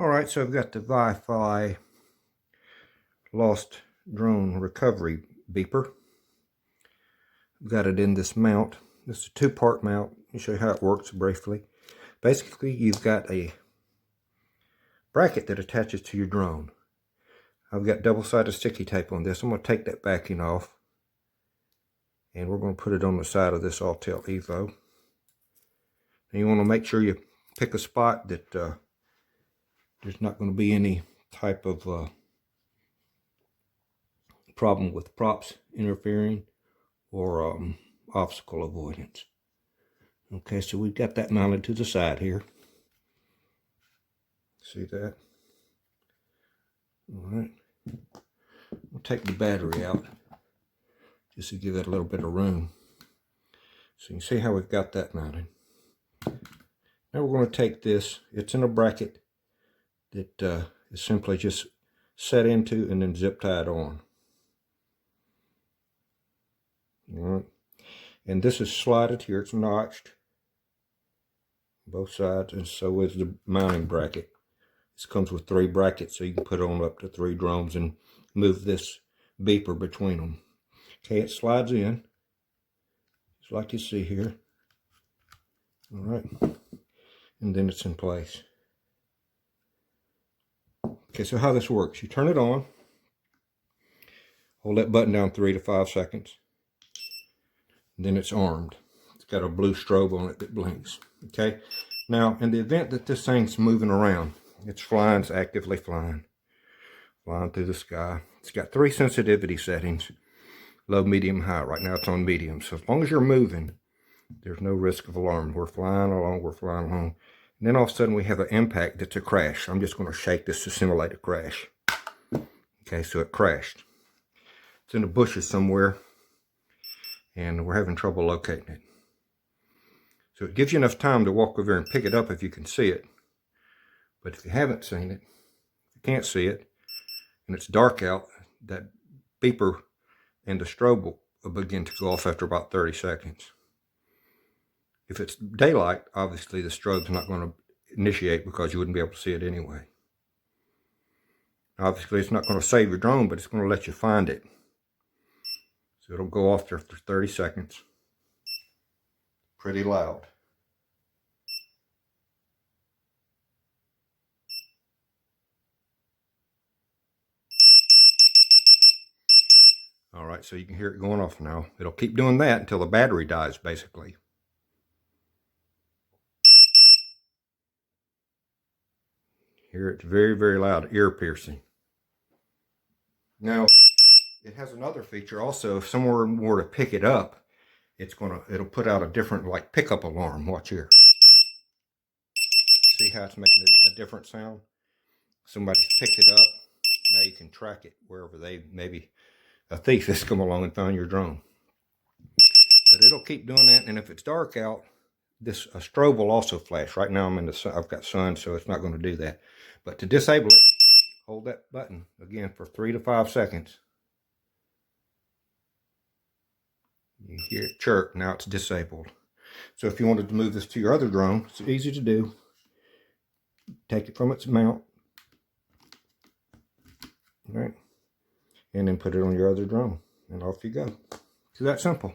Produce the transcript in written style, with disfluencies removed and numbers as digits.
Alright, so I've got the VIFLY Lost Drone Recovery beeper. I've got it in this mount. This is a two-part mount. Let me show you how it works briefly. Basically, you've got a bracket that attaches to your drone. I've got double-sided sticky tape on this. I'm going to take that backing off, and we're going to put it on the side of this Autel Evo. And you want to make sure you pick a spot that there's not going to be any type of problem with props interfering or obstacle avoidance. Okay, so we've got that mounted to the side here. See that? All right. We'll take the battery out just to give it a little bit of room. So you can see how we've got that mounted. Now we're going to take this. It's in a bracket that is simply just set into and then zip tied on. All right. And this is slotted here. It's notched both sides, and so is the mounting bracket. This comes with 3 brackets, so you can put on up to 3 drones and move this beeper between them. Okay, it slides in, just like you see here. All right, and then it's in place. Okay, so how this works, you turn it on, hold that button down 3 to 5 seconds, and then it's armed. It's got a blue strobe on it that blinks. Okay, now in the event that this thing's moving around, it's flying, it's actively flying through the sky. It's got 3 sensitivity settings, low, medium, high. Right now it's on medium, so as long as you're moving, there's no risk of alarm. We're flying along, and then all of a sudden we have an impact that's a crash. I'm just going to shake this to simulate a crash. Okay, so it crashed. It's in the bushes somewhere, and we're having trouble locating it. So it gives you enough time to walk over and pick it up if you can see it. But if you haven't seen it, if you can't see it, and it's dark out, that beeper and the strobe will begin to go off after about 30 seconds. If it's daylight, obviously the strobe's not going to initiate because you wouldn't be able to see it anyway. Obviously it's not going to save your drone, but it's going to let you find it. So it'll go off after 30 seconds. Pretty loud. All right, so you can hear it going off now. It'll keep doing that until the battery dies, basically. Hear it very, very loud, ear piercing. Now, it has another feature also. If someone were to pick it up, it'll put out a different, like, pickup alarm. Watch here. See how it's making a different sound? Somebody's picked it up. Now you can track it wherever maybe a thief has come along and found your drone. But it'll keep doing that, and if it's dark out, a strobe will also flash. Right now I'm in the sun, I've got sun, so it's not going to do that. But to disable it, hold that button again for 3 to 5 seconds. You hear it chirp. Now it's disabled. So if you wanted to move this to your other drone, it's easy to do. Take it from its mount, right, and then put it on your other drone, and off you go. It's that simple.